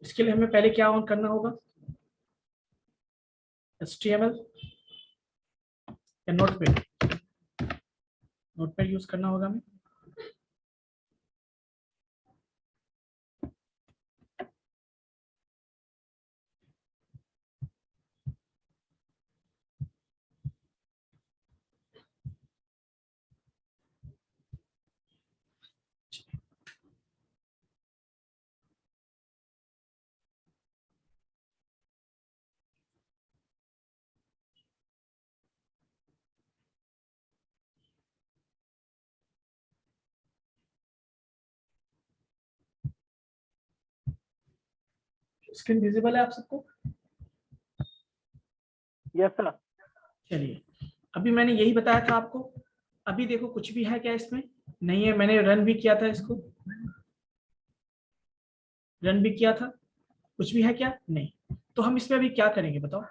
इसके लिए हमें पहले क्या ऑन करना होगा, HTML या नोटपैड, नोटपैड यूज करना होगा हमें। स्क्रीन विजिबल है आप सबको? Yes sir. चलिए, अभी मैंने यही बताया था आपको। अभी देखो कुछ भी है क्या इसमें? नहीं है। मैंने रन भी किया था इसको, रन भी किया था। कुछ भी है क्या? नहीं। तो हम इसमें अभी क्या करेंगे बताओ?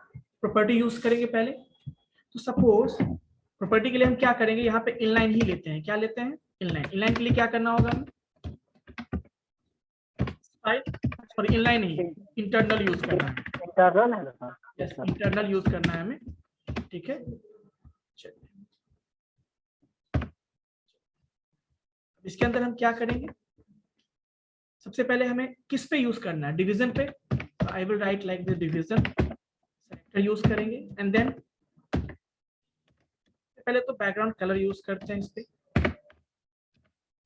प्रॉपर्टी यूज करेंगे पहले। तो सपोज प्रॉपर्टी के लिए हम क्या करेंगे, यहाँ पे इनलाइन ही लेते हैं। क्या लेते हैं? इनलाइन। इनलाइन के लिए क्या करना होगा हमें? सॉरी, इनलाइन नहीं, इंटरनल यूज करना है। इंटरनल है ना? यस, इंटरनल यूज करना है हमें। ठीक है, चलिए इसके अंदर हम क्या करेंगे? सबसे पहले हमें किस पे यूज करना है? डिवीजन पे। I will write like the division selector use करेंगे एंड देन पहले तो बैकग्राउंड कलर यूज करते हैं इस पे।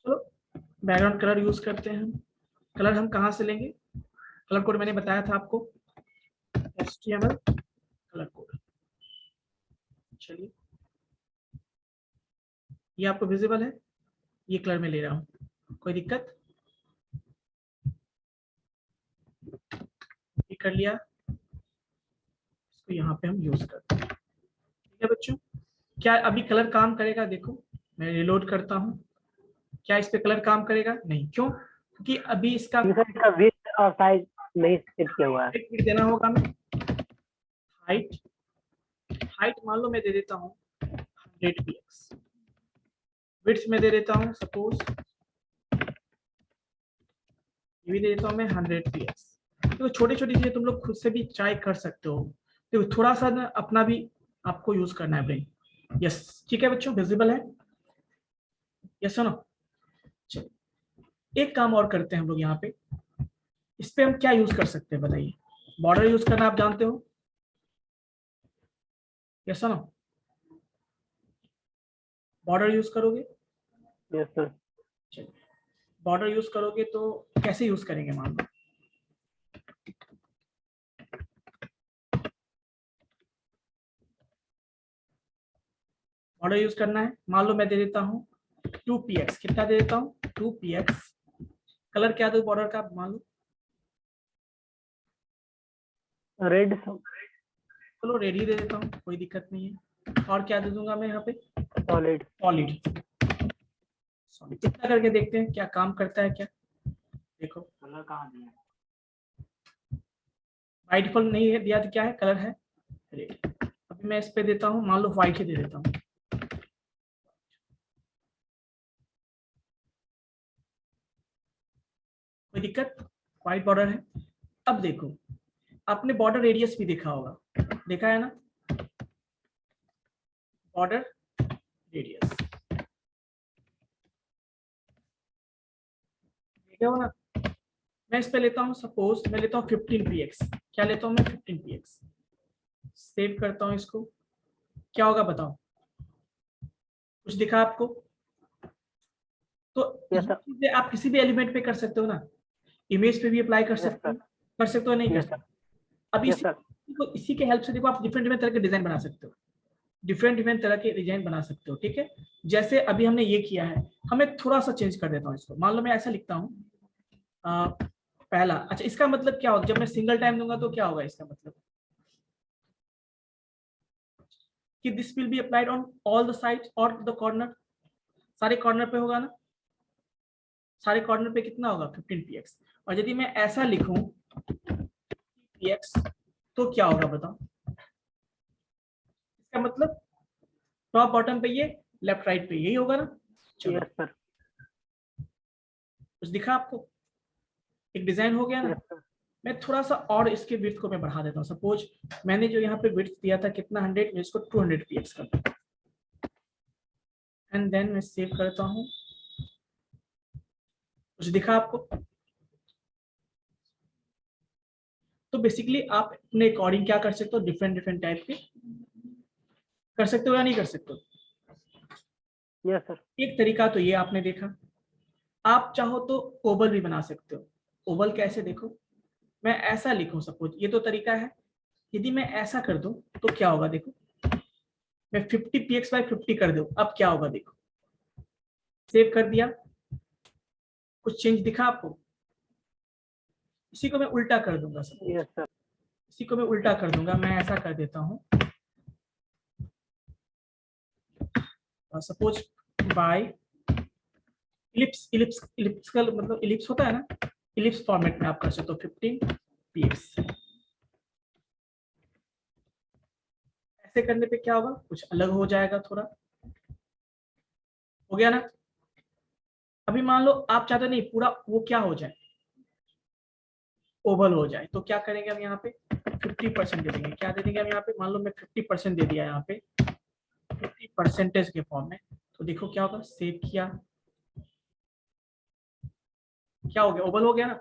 चलो बैकग्राउंड कलर यूज करते हैं हम। कलर हम कहाँ से लेंगे? कलर कोड मैंने बताया था आपको, HTML कलर कोड। चलिए, ये आपको विजिबल है? ये कलर में ले रहा हूँ, कोई दिक्कत? ये कर लिया, इसको यहाँ पे हम यूज करते हैं। ठीक है बच्चों, क्या अभी कलर काम करेगा? देखो मैं रिलोड करता हूँ, क्या इस पे कलर काम करेगा? नहीं। क्यों? क्योंकि अभी इसका विड्थ और साइज नहीं सेट किया हुआ है। एक देना होगा हमें। हाइट, हाइट मान लो मैं दे देता हूँ 100 px। विड्थ में दे देता हूँ सपोज, ये भी दे देता हूँ मैं 100 px। तो छोटी छोटी चीजें तुम लोग खुद से भी ट्राई कर सकते हो। तो थोड़ा सा ना अपना भी आपको यूज करना है ब्रेन। यस, ठीक है बच्चों, विजिबल है? यस सुनो, चलिए एक काम और करते हैं हम लोग यहाँ पे। इस पे हम क्या यूज कर सकते हैं बताइए? बॉर्डर यूज करना आप जानते हो? यस सुनो, बॉर्डर यूज करोगे? Yes sir. चलिए, बॉर्डर यूज करोगे तो कैसे यूज करेंगे? मान लो बॉर्डर यूज करना है, मान लो मैं दे देता हूँ 2px। कितना दे देता हूँ? 2px। कलर क्या दो बॉर्डर का? मान लो रेड। चलो रेड ही दे देता हूँ, कोई दिक्कत नहीं है। और क्या दे दूंगा मैं यहाँ पे? सॉलिड। सॉलिड। सॉलिड कितना करके देखते हैं क्या काम करता है क्या? देखो कलर कहाँ दिया? बाय डिफॉल्ट नहीं है दिया, तो क्या है? कलर है रेड। अभी मैं इस पे देता हूँ, मान लो व्हाइट ही दे देता हूँ। कोई दिक्कत? व्हाइट बॉर्डर है। अब देखो, आपने बॉर्डर रेडियस भी देखा होगा, देखा है ना? बॉर्डर रेडियस देखा हो ना? मैं इस पे लेता हूँ, सपोज मैं लेता हूँ 15px। क्या लेता हूँ मैं? 15px। सेव करता हूँ इसको। क्या होगा बताओ? कुछ दिखा आपको? तो ये यस सर। चीजें आप किसी भी एलिमेंट पे कर सकते हो ना। इमेज पे भी अप्लाई कर यस सकते सर। हो, कर सकते हो नहीं कर यस सकते? सर। अब यस सर। इसी के हेल्प से देखो आप डिफरेंट डिफरेंट तरह के डिजाइन बना सकते हो। डिफरेंट डिफरेंट तरह के डिजाइन बना सकते हो। ठीक है, जैसे अभी हमने ये किया है, हमें थोड़ा सा चेंज कर देता हूँ इसको। मान लो मैं ऐसा लिखता हूँ पहला। अच्छा, इसका मतलब क्या होगा? जब मैं सिंगल टाइम दूंगा तो क्या होगा इसका मतलब? कि this will be applied on all the sides और द कॉर्नर। सारे कॉर्नर पे होगा ना? सारे कॉर्नर पे कितना होगा? 15px। और यदि मैं ऐसा लिखूं px तो क्या होगा बताओ? इसका मतलब टॉप बॉटम पे ये, लेफ्ट राइट पे यही होगा ना? चलो, यस सर। कुछ दिखा आपको? एक डिजाइन हो गया ना? Yes sir. मैं थोड़ा सा और इसके विड्थ को मैं बढ़ा देता हूँ। सपोज मैंने जो यहाँ पे विड्थ दिया था कितना 100, मैं इसको 200 px कर दूँ एंड देन मैं सेव करता हूँ। कुछ दिखा आपको? तो बेसिकली आप अपने अकॉर्डिंग क्या कर सकते हो, डिफरेंट डिफरेंट टाइप के कर सकते हो या नहीं कर सकते हो। Yes sir. एक तरीका तो ये आपने देखा, आप चाहो तो ओवल भी बना सकते हो। ओवल कैसे, देखो मैं ऐसा लिखूं सपोज, ये तो तरीका है। यदि मैं ऐसा कर दूं तो क्या होगा, देखो मैं 50 px बाय 50 कर दूं, अब क्या होगा देखो। सेव कर दिया, कुछ चेंज दिखा आपको? इसी को मैं उल्टा कर दूंगा सपोज, यस सर। इसी को मैं उल्टा कर दूंगा, मैं ऐसा कर देता हूं सपोज बाय इलिप्स, इलिप्सिकल मतलब इलिप्स होता है ना, इलिप्स फॉर्मेट में आप कर सकते हो 15 px। ऐसे करने पे क्या होगा, कुछ अलग हो जाएगा थोड़ा। हो गया ना? अभी मान लो आप चाहते नहीं पूरा वो क्या हो जाए, ओवल हो जाए, तो क्या करेंगे हम यहाँ पे 50% दे देंगे। क्या दे देंगे हम यहाँ पे, मान लो मैं 50% दे दिया यहाँ पे 50% के फॉर्म में, तो देखो क्या होगा, सेव किया, क्या हो गया, ओवल हो गया ना।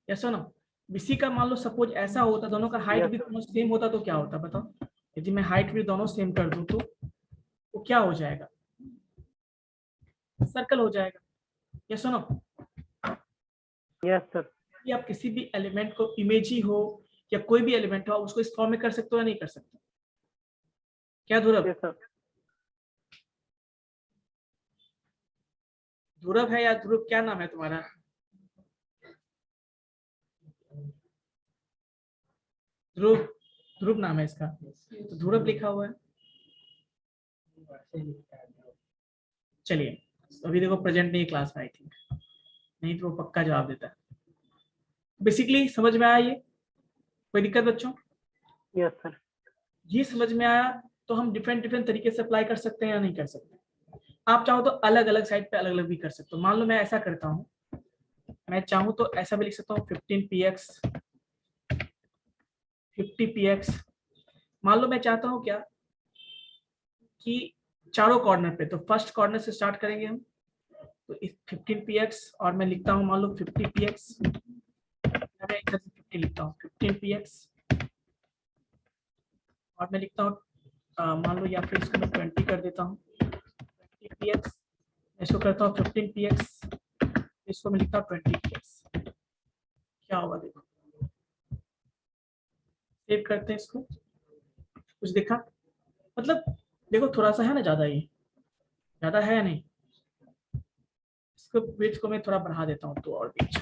ऐसा ना, इसी का मान लो सपोज ऐसा होता, दोनों का हाइट Yes, भी दोनों सेम होता तो क्या होता बताओ। यदि मैं हाइट भी दोनों सेम कर दूं तो वो क्या हो जाएगा, सर्कल हो जाएगा। ये सुनो, यस सर। कि आप किसी भी एलिमेंट को, इमेज ही हो या कोई भी एलिमेंट हो, आप उसको इस फॉर्म में कर सकते हो या नहीं कर सकते? क्या ध्रुव? Yes sir. ध्रुव है या ध्रुव, क्या नाम है तुम्हारा? ध्रुव, ध्रुव नाम है इसका, तो ध्रुव लिखा हुआ है। चलिए, अभी देखो प्रेजेंट नहीं क्लास में आई थिंक, नहीं तो वो पक्का जवाब देता है। बेसिकली समझ में आया ये, कोई दिक्कत बच्चों? Yes sir. ये समझ में आया तो हम डिफरेंट डिफरेंट तरीके से अप्लाई कर सकते हैं या नहीं कर सकते? आप चाहो तो अलग अलग साइड पे अलग अलग भी कर सकते हो। मान लो मैं ऐसा करता हूँ, मैं चाहूँ तो ऐसा भी लिख सकता हूँ 15 px 50 px। मान लो मैं चाहता हूँ क्या कि चारों कॉर्नर पे, तो फर्स्ट कॉर्नर से स्टार्ट करेंगे हम, तो 15 px और मैं लिखता हूँ मान लो 50 px, मैं इधर से 50 लिखता हूँ 15 px और मैं लिखता हूँ मान लो या फिर इसको मैं 20 कर देता हूँ 20 px, इसको करता हूँ 15 px, इसको मैं लिखता हूँ 20 px। क्या होगा देखो, सेव करते हैं इसको, कुछ देखा? मतलब देखो थोड़ा सा है ना ज्यादा, ये ज्यादा है या नहीं? इसको विड्थ को मैं थोड़ा बढ़ा देता हूँ तो और भी अच्छा।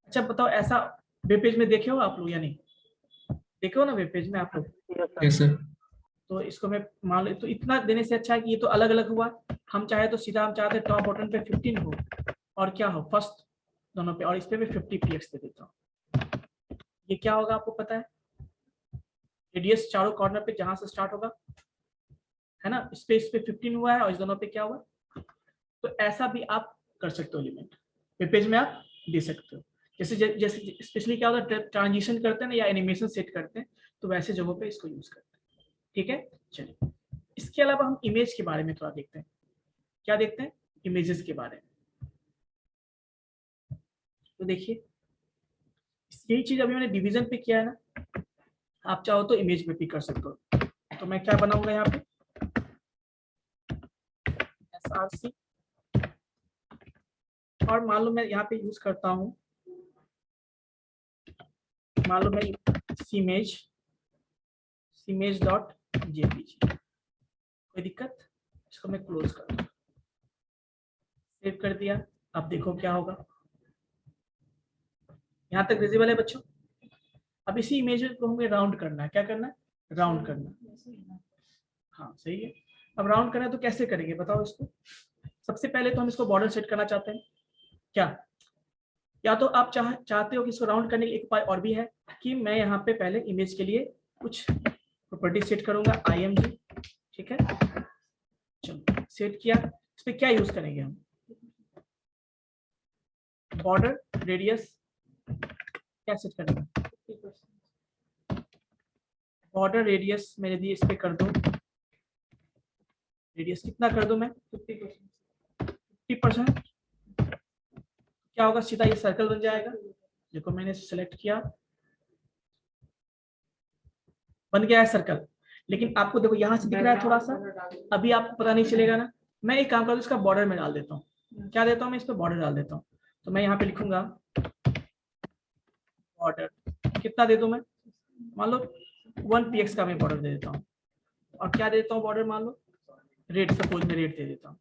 अच्छा बताओ, ऐसा वेब पेज में देखे हो आप लोग या नहीं? देखे हो ना वेब पेज में आप लोग? Yes sir. तो इसको मैं मान लो, तो इतना देने से अच्छा है कि ये तो अलग अलग हुआ। हम चाहे तो सीधा हम चाहते टॉप बटन पे 15 हो और क्या हो फर्स्ट दोनों पे, और इस पे मैं 50 px दे देता हूँ। ये क्या होगा आपको पता है, रेडियस चारों कॉर्नर पे जहां से स्टार्ट होगा है ना, इस पे 15 हुआ है और इस दोनों पे क्या हुआ। तो ऐसा भी आप कर सकते हो, एलिमेंट वेब पेज में आप दे सकते हो। जैसे जैसे स्पेशली क्या होता है, ट्रांजिशन करते हैं ना या एनिमेशन सेट करते हैं, तो वैसे जगहों पे इसको यूज करते हैं। ठीक है, चलिए इसके अलावा हम इमेज के बारे में थोड़ा देखते हैं। क्या देखते हैं, इमेजेस के बारे में। तो देखिए यही चीज अभी मैंने डिवीजन पे किया है ना, आप चाहो तो इमेज पे भी कर सकते हो। तो मैं क्या बनाऊंगा यहाँ पे, src, और मान लो मैं यहाँ पे यूज करता हूँ, मान लो मैं सीमेज डॉट जेपीजी, कोई दिक्कत? इसको मैं क्लोज कर दूँ, सेव कर दिया। अब देखो क्या होगा, यहाँ तक विजिबल है बच्चों? अब इसी इमेज को हमें राउंड करना है, क्या करना है, राउंड करना। हाँ सही है। अब राउंड करना है तो कैसे करेंगे बताओ इसको। सबसे पहले तो हम इसको बॉर्डर सेट करना चाहते हैं क्या, या तो आप चाहते हो कि इसको राउंड करने के एक उपाय और भी है कि मैं यहाँ पे पहले इमेज के लिए कुछ प्रॉपर्टी सेट करूंगा img। ठीक है, चलो सेट किया। इस पे क्या यूज करेंगे हम, बॉर्डर रेडियस क्या सेट करेंगे, बॉर्डर रेडियस मैं यदि इस पे कर दूं, रेडियस कितना कर दूं मैं 50%, क्या होगा, सीधा ये सर्कल बन जाएगा। देखो मैंने सेलेक्ट किया, बन गया है सर्कल। लेकिन आपको देखो यहाँ से दिख रहा है थोड़ा सा, अभी आपको पता नहीं चलेगा ना। मैं एक काम करूँ, इसका बॉर्डर में डाल देता हूँ। क्या देता हूँ मैं इस पे, बॉर्डर डाल देता हूँ। तो मैं यहाँ पे लिखूंगा बॉर्डर, कितना दे दूं मैं, मान लो 1px का मैं बॉर्डर दे देता हूँ। और क्या देता हूँ बॉर्डर, मान लो रेड, सपोज मैं रेड दे देता हूँ।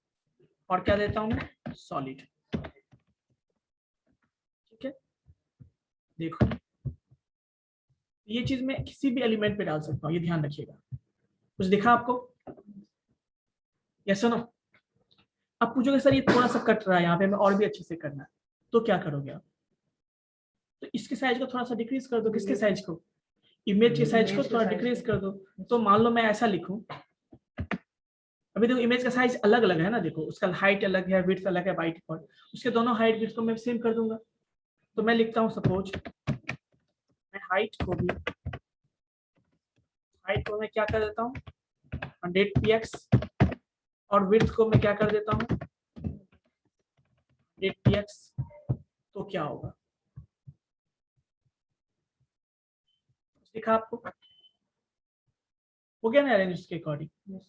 और क्या देता हूँ मैं, सॉलिड। ठीक है, देखो ये चीज मैं किसी भी एलिमेंट पे डाल सकता हूँ, ये ध्यान रखिएगा। कुछ दिखा आपको, यस नो। अब पूछोगे सर ये थोड़ा सा कट रहा है यहाँ पे, मैं और भी अच्छे से करना है, तो क्या करोगे आप, तो इसके साइज को थोड़ा सा डिक्रीज कर दो। किसके साइज को, इमेज के साइज को थोड़ा डिक्रीज कर दो। तो मान लो मैं ऐसा लिखूं, अभी देखो इमेज का साइज अलग अलग है ना, देखो उसका हाइट अलग है, विड्थ अलग है, बाई डिफॉल्ट उसके दोनों हाइट विड्थ को मैं सेम कर दूंगा। तो मैं लिखता हूँ सपोज, मैं हाइट को मैं क्या कर देता हूँ 100px, और विड्थ को मैं क्या कर देता हूँ 100px। तो क्या होगा, दिखा आपको, हो गया ना अरेंज उसके अकॉर्डिंग।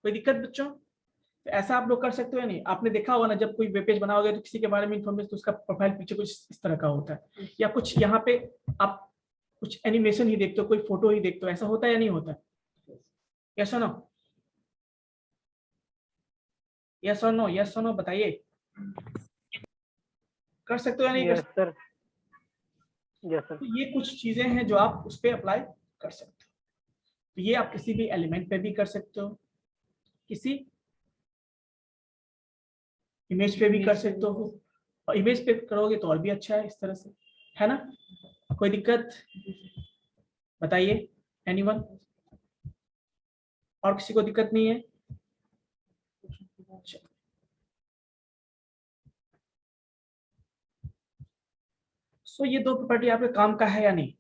कोई दिक्कत बच्चों, तो ऐसा आप लोग कर सकते हो या नहीं। आपने देखा होगा ना, जब कोई वेब पेज बनाओगे तो किसी के बारे में इन्फॉर्मेशन, तो उसका प्रोफाइल पीछे कुछ इस तरह का होता है, या कुछ यहाँ पे आप कुछ एनिमेशन ही देखते हो, कोई फोटो ही देखते हो, ऐसा होता है या नहीं होता, यस और नो, यस और नो, यस और नो बताइए, कर सकते हो या नहीं कर यस सकते। सर, यस सर, तो ये कुछ चीजें हैं जो आप उस पर अप्लाई कर सकते हो। तो ये आप किसी भी एलिमेंट पे भी कर सकते हो, किसी इमेज पे भी कर सकते हो, और इमेज पे करोगे तो और भी अच्छा है इस तरह से, है ना। कोई दिक्कत बताइए, एनीवन, और किसी को दिक्कत नहीं है। सो ये दो प्रॉपर्टी आपके काम का है या नहीं।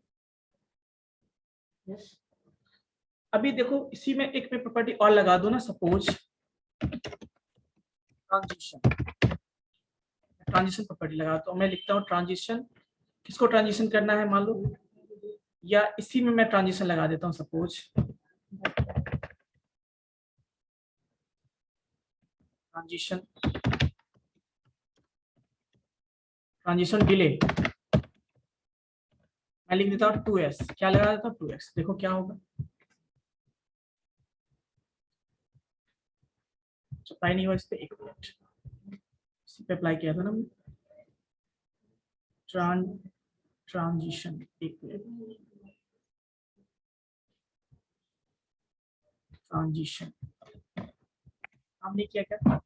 अभी देखो इसी में एक मैं प्रॉपर्टी और लगा दो ना, सपोज ट्रांजिशन प्रॉपर्टी लगा, तो मैं लिखता हूँ ट्रांजिशन, किसको ट्रांजिशन करना है मान लो, या इसी में मैं ट्रांजिशन लगा देता हूँ सपोज ट्रांजिशन डिले, मैं लिख देता हूँ 2s, क्या लगा देता हूँ 2x। देखो क्या होगा, अप्लाई नहीं हुआ इस पे, एक मिनट, इसी पे अप्लाई किया था ना ट्रांजिशन, एक मिनट, ट्रांजिशन हमने किया क्या,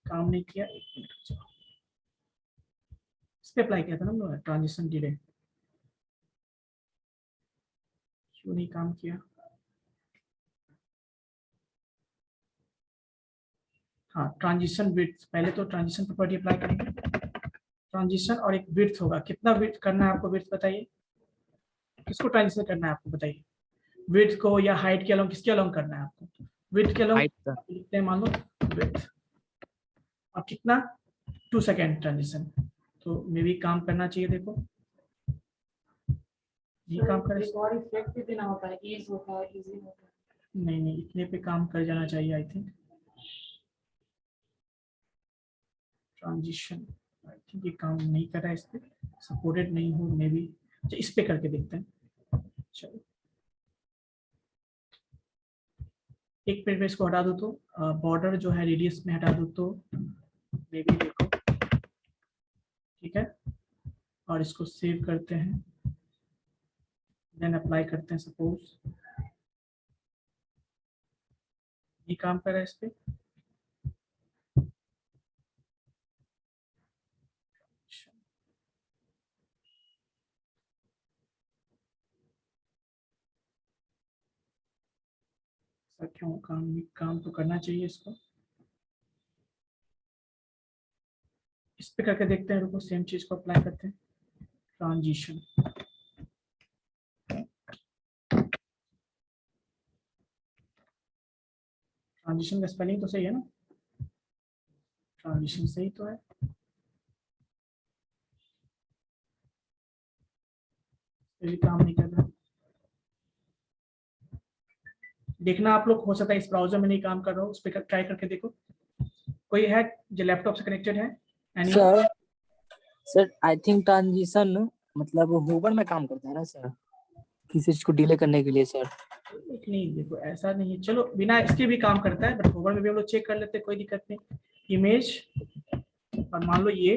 काम नहीं किया, एक मिनट रुक जाओ, इस पे अप्लाई किया था ना ट्रांजिशन डिले, क्यों नहीं काम किया। हाँ ट्रांजिशन विड्थ, पहले तो ट्रांजिशन प्रॉपर्टी अप्लाई करेंगे, ट्रांजिशन और एक विड्थ होगा, कितना विड्थ करना है आपको, विड्थ बताइए, किसको ट्रांजिशन करना है आपको बताइए, विड्थ को या हाइट के अलोंग, किसके अलोंग करना है आपको, विड्थ के अलोंग हाइट का। लिखते हैं मान लो विड्थ, और कितना 2 सेकेंड ट्रांजिशन, तो मे भी काम करना चाहिए। देखो ये काम करे, और इफेक्ट भी देना होता है, ईज होता है, इजी होता है। नहीं नहीं इतने पे काम कर जाना चाहिए I think, transition I think ये काम नहीं कर रहा है, इस पे सपोर्टेड नहीं हो मे बी, तो इस पे करके देखते हैं। चलो एक पे इसको हटा दो, तो बॉर्डर जो है रेडियस में हटा दो, तो मे बी देखो ठीक है, और इसको सेव करते हैं, देन अप्लाई करते हैं, सपोज ये काम कर रहा है इस पे, ऐसा क्यों? काम तो करना चाहिए इसको। इस पे करके देखते हैं, रुको सेम चीज को अप्लाई करते हैं। ट्रांजिशन, ट्रांजिशन का स्पेलिंग तो सही है ना? ट्रांजिशन सही तो है। ये भी काम नहीं कर रहा। देखना आप लोग, हो सकता है इस ब्राउजर में नहीं काम कर रहा हो, उस पर ट्राई करके देखो। कोई है जो लैपटॉप से कनेक्टेड है? Sir sir I think transition मतलब होवर में काम करता है ना सर, किसी चीज को डिले करने के लिए सर। नहीं देखो, ऐसा नहीं है, चलो बिना इसके भी काम करता है, बट होवर में भी हम लोग चेक कर लेते हैं, कोई दिक्कत नहीं। इमेज, और मान लो ये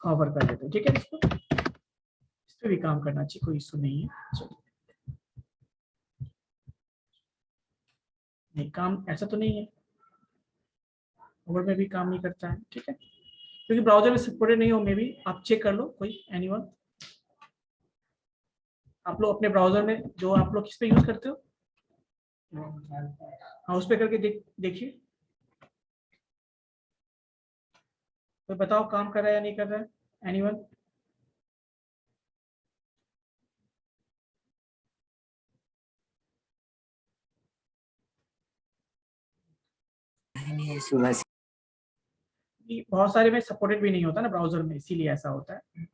होवर कर लेते हैं, ठीक है। इसको इस पे भी काम करना चाहिए, कोई इशू नहीं है। चलो, नहीं काम ऐसा तो नहीं है, होवर में भी काम नहीं करता है, ठीक है, क्योंकि ब्राउजर में सपोर्टेड नहीं हो। मे बी आप चेक कर लो, कोई एनीवन, आप लोग अपने ब्राउजर में जो आप लोग किस पे यूज करते हो, हाँ उस पे करके देखिए। तो बताओ काम कर रहा है या नहीं कर रहा है, एनीवन? बहुत सारे में सपोर्टेड भी नहीं होता ना ब्राउजर में, इसीलिए ऐसा होता है।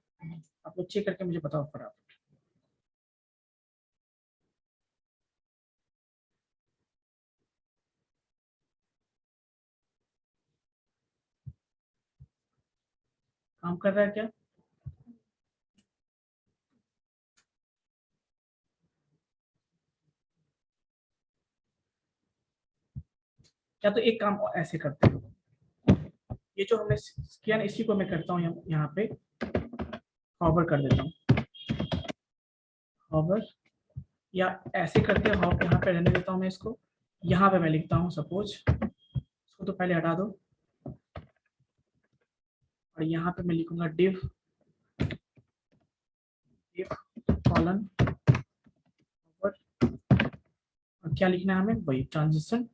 आप लोग चेक करके मुझे बताओ फटाफट। काम कर रहा है क्या? या तो एक काम ऐसे करते हैं, ये जो हमने किया ना, इसी को मैं करता हूँ यहाँ पे हॉवर कर देता हूँ, हॉवर, या ऐसे करते हैं, यहाँ पे रहने देता हूँ मैं इसको। यहाँ पे मैं लिखता हूँ सपोज, इसको तो पहले हटा दो, और यहाँ पे मैं लिखूंगा div कॉलन हॉवर, और क्या लिखना है हमें, वही ट्रांजिशन।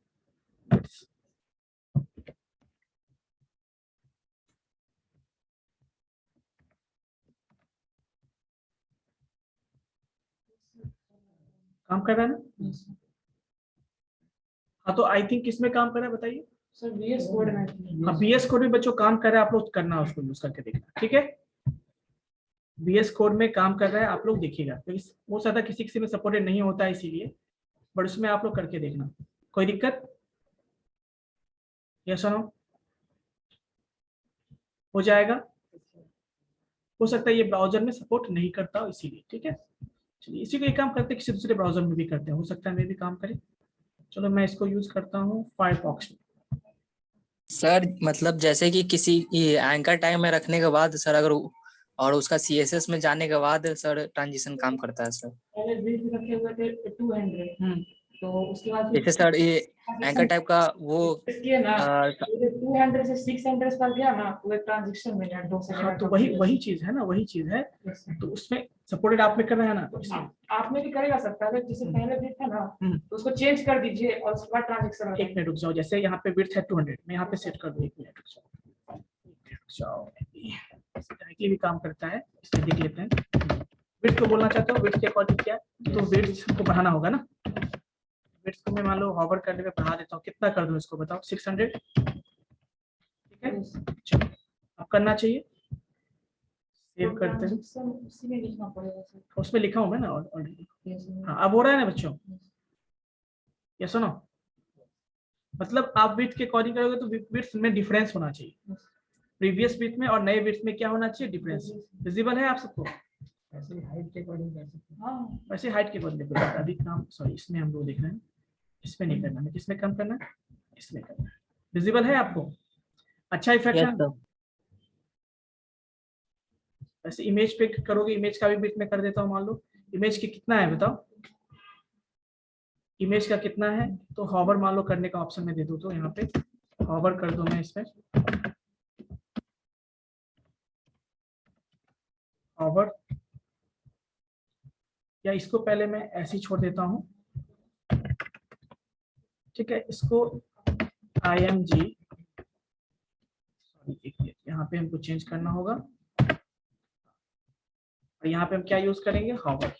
काम कर रहा है ना? हाँ तो आई थिंक किसमें काम कर रहा है बताइए। सर VS कोड में। हाँ बीएस कोड में बच्चों काम कर रहा है, आप लोग करना उसको यूज करके देखना, ठीक है। बीएस कोड में काम कर रहा है, आप लोग देखिएगा, क्योंकि हो सकता है किसी में सपोर्टेड नहीं होता है इसीलिए, बट उसमें आप लोग करके देखना। कोई दिक्कत? यस सुनो, हो जाएगा। हो सकता है ये ब्राउजर में सपोर्ट नहीं करता हो इसीलिए, ठीक है। चलिए इसी को एक काम करते हैं, किसी दूसरे ब्राउजर में भी करते हैं, हो सकता है मैं भी काम करे। चलो मैं इसको यूज करता हूँ फायरफॉक्स में। सर मतलब जैसे कि किसी एंकर टाइम में रखने के बाद सर, अगर और उसका CSS में जाने के बाद सर ट्रांजिशन काम करता है सर। पहले बीच में रखे हुए थे 200, तो उसके बाद जैसे सर ये एंकर टाइप का वो इसके ना 200 से 600 पर गया ना, वो एक ट्रांजैक्शन में 2 सेकंड। हाँ तो वही चीज है ना, वही चीज है, तो उसमें सपोर्टेड आप में कर रहा है ना, तो इसमें आप में भी करेगा सकता है, जैसे पहले भी था ना, तो उसको चेंज कर दीजिए और उसके बाद ट्रांजैक्शन। एक मिनट रुक जाओ, जैसे यहाँ पे विड्थ है 200, मैं यहाँ पे सेट कर दूँ, 1 मिनट रुक जाओ, डायरेक्टली भी काम करता है, इसमें देख लेते हैं। विड्थ को बोलना चाहते हो, विड्थ के अकॉर्डिंग क्या है, तो विड्थ को बढ़ाना होगा ना। विड्थ को मैं मान लो हॉवर करने में बढ़ा देता हूँ, कितना कर दूँ इसको बताओ, 600, ठीक है। चलो अब करना चाहिए, सेव करते हैं, उसी में लिखना पड़ेगा सर। उसमें लिखा हूँ मैं ना ऑलरेडी। हाँ अब हो रहा है ना बच्चों, ये सुनो, मतलब आप विड्थ के अकॉर्डिंग करोगे तो विड्थ में डिफरेंस होना चाहिए, प्रीवियस विड्थ में और नए विड्थ में क्या होना चाहिए, डिफरेंस। विजिबल है आप सबको? ऐसे हाइट के अकॉर्डिंग कर सकते हैं। हाँ वैसे हाइट के अकॉर्डिंग देखो, अभी काम सॉरी इसमें हम लोग देख रहे हैं, इसमें नहीं करना है, किसमें कम करना है, इसमें करना है। विजिबल है आपको? अच्छा इफेक्ट है। Yes sir. वैसे इमेज पे करोगे, इमेज का भी बिट में कर देता हूँ, मान लो इमेज की कितना है बताओ, इमेज का कितना है, तो हॉवर मान लो करने का ऑप्शन में दे दूँ, तो यहाँ पे हॉवर कर दो मैं इसमें, हॉवर, या इसको पहले मैं ऐसे ही छोड़ देता हूँ, ठीक है, इसको IMG, यहाँ पे हमको चेंज करना होगा और यहाँ पे हम क्या यूज करेंगे, हॉवर।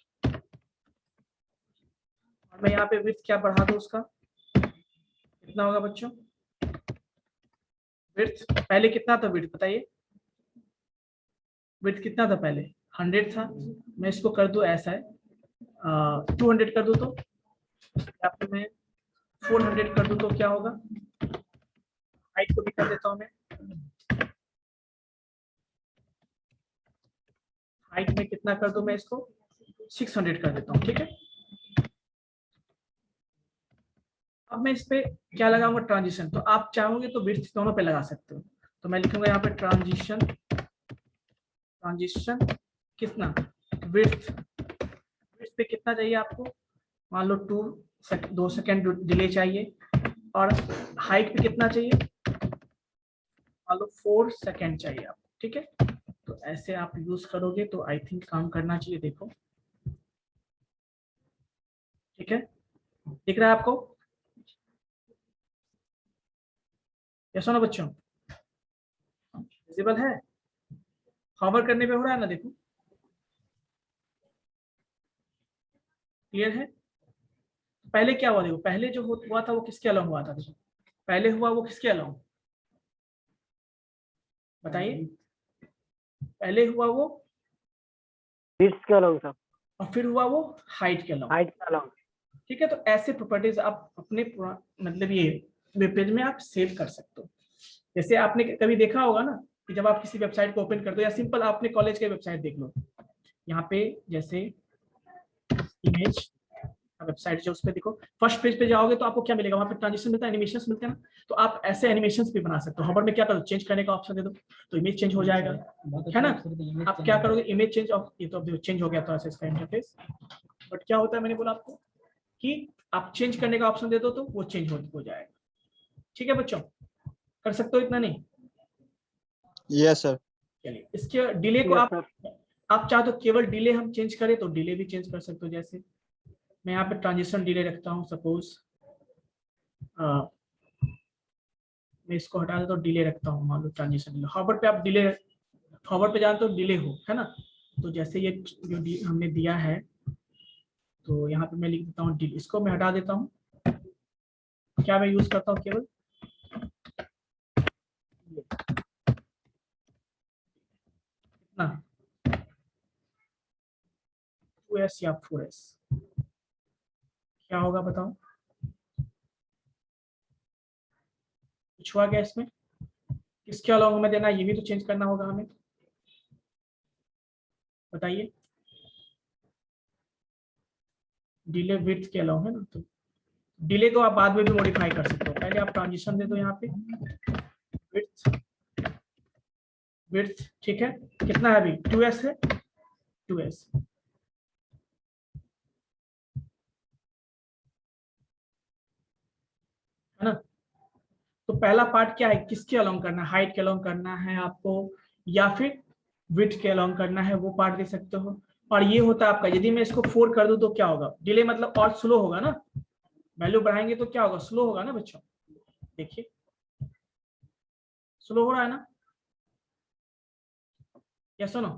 और मैं यहाँ पे विड्थ क्या बढ़ा दूं उसका, कितना होगा बच्चों विड्थ, पहले कितना था विड्थ बताइए, विड्थ कितना था पहले 100 था, मैं इसको कर दूं ऐसा है 200 कर दूं, तो यहाँ पे मैं 400 कर दूं तो क्या होगा, हाइट को भी कर देता हूं मैं, हाइट में कितना कर दूं मैं इसको 600 कर देता हूं, ठीक है। अब मैं इस पे क्या लगाऊंगा, ट्रांजिशन, तो आप चाहोगे तो विड्थ दोनों पे लगा सकते हो, तो मैं लिखूंगा यहाँ पे ट्रांजिशन, ट्रांजिशन कितना विड्थ, विड्थ पे कितना चाहिए आपको, मान लो 2 सेकेंड डिले चाहिए, और हाइट पे कितना चाहिए, मान लो 4 सेकेंड चाहिए आपको, ठीक है। तो ऐसे आप यूज करोगे तो आई थिंक काम करना चाहिए, देखो ठीक है, दिख रहा है आपको, यस ना बच्चों, विजिबल है, हॉवर करने पे हो रहा है ना, देखो क्लियर है। पहले क्या हुआ, देखो पहले जो हुआ था वो किसके अलाउंग हुआ था, देखो पहले हुआ वो किसके अलाउंग बताइए, पहले हुआ वो विड्थ के अलाउंग सर, और फिर हुआ वो हाइट के अलाउंग, हाइट के अलाउंग। ठीक है। तो ऐसे प्रॉपर्टीज आप अपने मतलब ये वेब पेज में आप सेव कर सकते हो। जैसे आपने कभी देखा होगा ना कि जब आप किसी वेबसाइट को ओपन कर दो, या सिंपल आपने कॉलेज के वेबसाइट देख लो, यहाँ पे जैसे इमेज वेबसाइट जो, उस पे देखो फर्स्ट पेज पे जाओगे तो आपको क्या मिलेगा, वहाँ पे ट्रांजिशन मिलता है, एनिमेशंस मिलते हैं ना, तो आप ऐसे एनिमेशंस भी बना सकते हो। हॉवर में क्या करो, चेंज करने का ऑप्शन दे दो तो इमेज चेंज हो जाएगा, है ना। आप क्या करोगे, इमेज चेंज ऑफ, ये तो चेंज हो गया तो ऐसे इसका इंटरफेस, बट क्या होता है मैंने बोला आपको कि आप चेंज करने का ऑप्शन दे दो तो वो चेंज हो जाएगा, ठीक है बच्चों, कर सकते हो इतना नहीं। Yes sir. चलिए इसके डिले को आप चाहो तो केवल डिले हम चेंज करें तो डिले भी चेंज कर सकते हो। जैसे मैं यहाँ पे ट्रांजिशन डिले रखता हूँ, सपोज मैं इसको हटा देता हूँ, डिले रखता हूँ, मान लो ट्रांजिशन डिले। हॉवर पे आप डिले, हॉवर पे जानते हो डिले हो, है ना, तो जैसे ये जो हमने दिया है तो यहाँ पे मैं लिख देता हूँ डिले, इसको मैं हटा देता हूँ, क्या मैं यूज करता हूँ केवल कितना 2s या 4s, क्या होगा बताओ, कुछ हुआ क्या इसमें, किसके अलावा हमें देना है, ये भी तो चेंज करना होगा हमें, बताइए, डिले विड्थ के अलावा है ना, तो डिले को आप बाद में भी मॉडिफाई कर सकते हो, पहले आप ट्रांजिशन दे दो यहाँ पे विड्थ, विड्थ ठीक है, कितना है अभी 2s है, 2s है ना। तो पहला पार्ट क्या है, किसके अलोंग करना है, हाइट के अलोंग करना है आपको या फिर विड्थ के अलोंग करना है, वो पार्ट दे सकते हो। और ये होता है आपका, यदि मैं इसको 4 कर दूं तो क्या होगा, डिले मतलब और स्लो होगा ना, वैल्यू बढ़ाएंगे तो क्या होगा, स्लो होगा ना बच्चों, देखिए स्लो हो रहा है ना, या सुनो,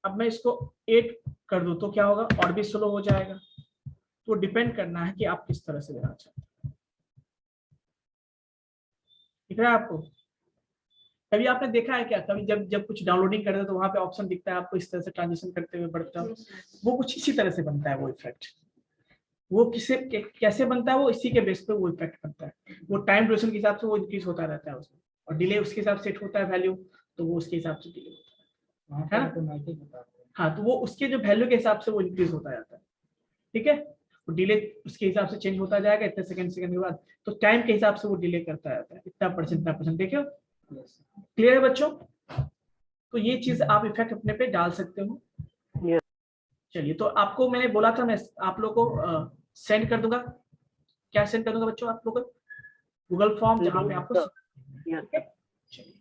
अब मैं इसको 8 कर दूं तो क्या होगा, और भी स्लो हो जाएगा। तो डिपेंड करना है कि आप किस तरह से देना चाहते हैं, दिख रहा है आपको। कभी आपने देखा है क्या, कभी जब जब कुछ डाउनलोडिंग करते हो तो वहां पे ऑप्शन दिखता है आपको इस तरह से ट्रांजिशन करते हुए बढ़ता है, वो कुछ इसी तरह से बनता है वो इफेक्ट, वो किसे कैसे बनता है, वो इसी के बेस पे वो इफेक्ट बनता है, वो टाइम ड्यूरेशन के हिसाब से वो इंक्रीज होता रहता है उसमें, और डिले उसके हिसाब से सेट होता है वैल्यू, तो वो उसके हिसाब से डिले होता है ना, हाँ, तो वो उसके जो वैल्यू के हिसाब से वो इंक्रीज होता जाता है, ठीक है। वो डिले उसके हिसाब से चेंज होता जाएगा इतने सेकंड के बाद, तो टाइम के हिसाब से वो डिले करता रहता है, इतना परसेंट देखियो, क्लियर है बच्चों। तो ये चीज आप इफेक्ट अपने पे डाल सकते हो। चलिए, तो आपको मैंने बोला था मैं आप लोगों को सेंड कर दूंगा, क्या सेंड कर दूंगा बच्चों आप लोगों को, गूगल फॉर्म, जहाँ पे आपको, ठीक है। चलिए।